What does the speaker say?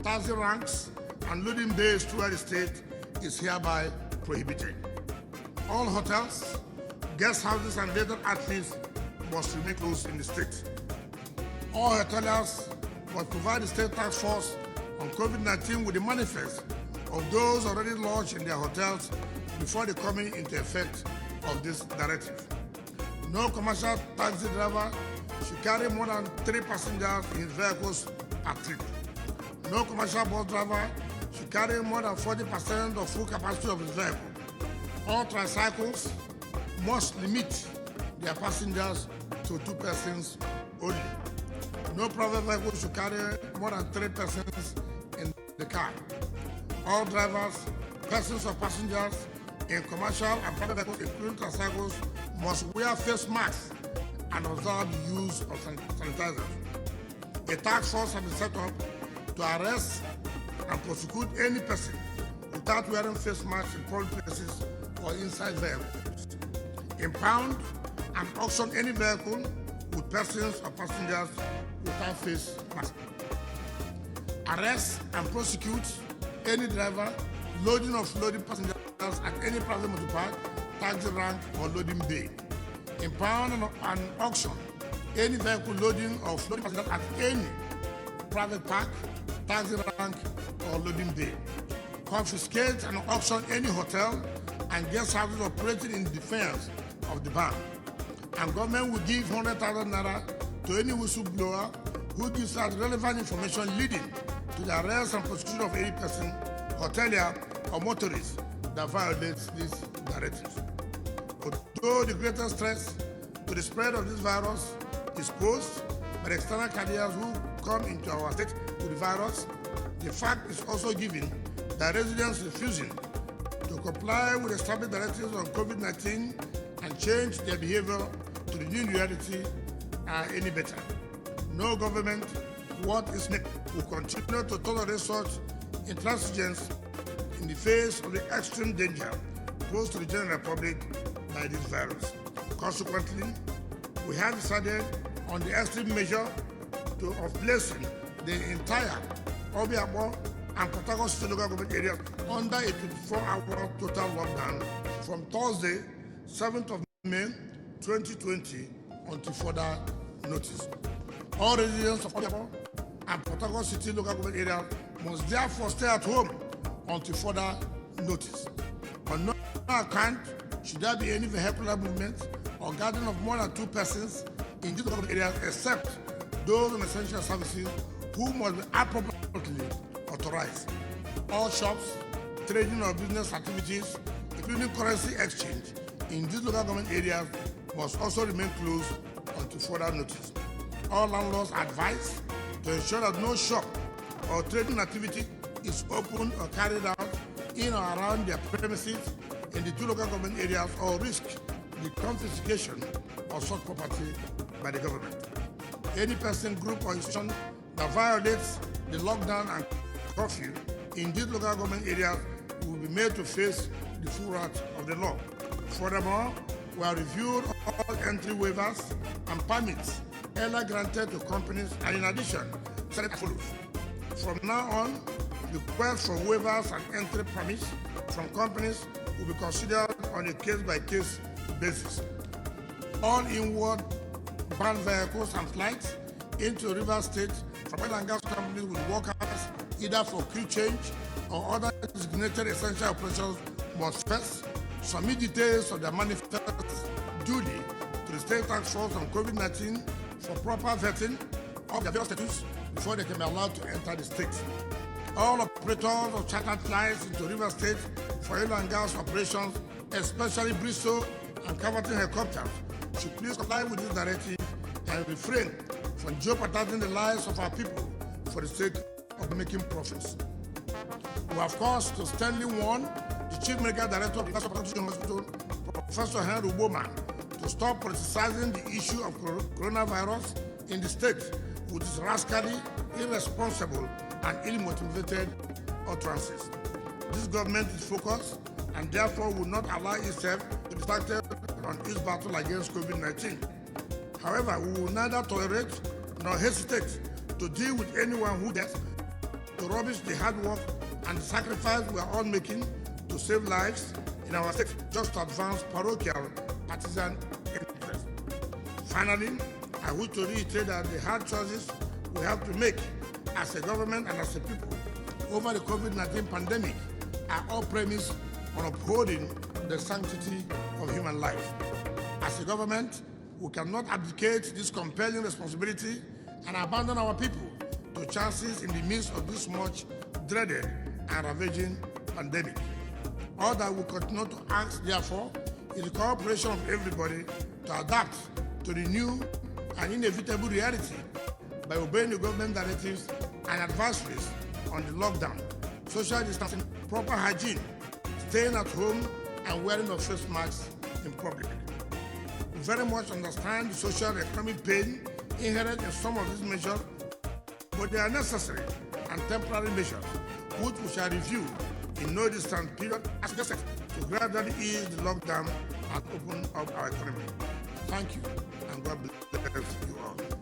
taxi ranks, and loading bays throughout the state is hereby prohibited. All hotels, guest houses, and dated outfits must remain closed in the state. All hoteliers must provide the state task force on COVID-19 with the manifest of those already lodged in their hotels before the coming into effect of this directive. No commercial taxi driver should carry more than 3 passengers in his vehicles per trip. No commercial bus driver should carry more than 40% of full capacity of his vehicle. All tricycles must limit their passengers to 2 persons only. No private vehicle should carry more than 3 persons in the car. All drivers, persons or passengers in commercial and private vehicles, including tricycles, must wear face masks and observe the use of sanitizers. A task force has been set up to arrest and prosecute any person without wearing face masks in public places or inside vehicles. Impound and auction any vehicle with persons or passengers without face masks. Arrest and prosecute any driver loading or offloading passengers at any private motor park, taxi rank, or loading bay. Impound and auction any vehicle loading or offloading passengers at any private park, taxi rank, or loading bay. Confiscate and auction any hotel and guest houses operating in defense of the ban. And government will give 100,000 naira to any whistleblower who gives out relevant information leading to the arrest and prosecution of any person, hotelier, or motorist that violates these directives. Although the greatest threat to the spread of this virus is posed by the external carriers who come into our state with the virus, the fact is also given that residents refusing to comply with established directives on COVID-19 and change their behavior to the new reality are any better. No government, what is next, will continue to tolerate such intransigence in the face of the extreme danger posed to the general public by this virus. Consequently, we have decided on the extreme measure of placing the entire Obio and Port Harcourt City local government areas under a 24-hour total lockdown from Thursday, 7th of May 2020 until further notice. All residents of Obio and Port Harcourt City local government areas must therefore stay at home until further notice. On no account should there be any vehicular movement or gathering of more than 2 persons in these local areas except those on essential services who must be appropriately authorized. All shops, trading or business activities, including currency exchange, in these local government areas must also remain closed until further notice. All landlords are advised to ensure that no shop or trading activity is opened or carried out in or around their premises in the 2 local government areas or risk the confiscation of such property by the government. Any person, group, or institution that violates the lockdown and curfew in these local government areas will be made to face the full wrath of the law. Furthermore, we have reviewed all entry waivers and permits earlier granted to companies, and in addition, said as follows. From now on, requests for waivers and entry permits from companies will be considered on a case-by-case basis. All inward banned vehicles and flights into River State from oil and gas companies with workers either for crew change or other designated essential operations must first submit details of their manifest duly to the State Task Force on COVID-19 for proper vetting of their various status before they can be allowed to enter the state. All operators of chartered flights into River State for oil and gas operations, especially Bristol and Caverton helicopters, should please comply with this directive and refrain from jeopardizing the lives of our people for the sake of making profits. We have cause to sternly warn the Chief Medical Director of the Diaspora Hospital, Professor Henry Oboma, to stop politicizing the issue of coronavirus in the state with its rascally, irresponsible, and ill-motivated utterances. This government is focused and therefore will not allow itself to be distracted on its battle against COVID-19. However, we will neither tolerate nor hesitate to deal with anyone who dares to to rubbish the hard work and the sacrifice we are all making to save lives in our state just to advance parochial partisan interests. Finally, I wish to reiterate that the hard choices we have to make as a government and as a people over the COVID-19 pandemic are all premised on upholding the sanctity of human life. As a government, we cannot abdicate this compelling responsibility and abandon our people to chances in the midst of this much dreaded and ravaging pandemic. All that we continue to ask, therefore, is the cooperation of everybody to adapt to the new and inevitable reality by obeying the government directives and advisories on the lockdown, social distancing, proper hygiene, staying at home, and wearing of face masks in public. We very much understand the social and economic pain inherent in some of these measures, but they are necessary and temporary measures, which we shall review in no distant period as necessary to gradually ease the lockdown and open up our economy. Thank you, and God bless you all.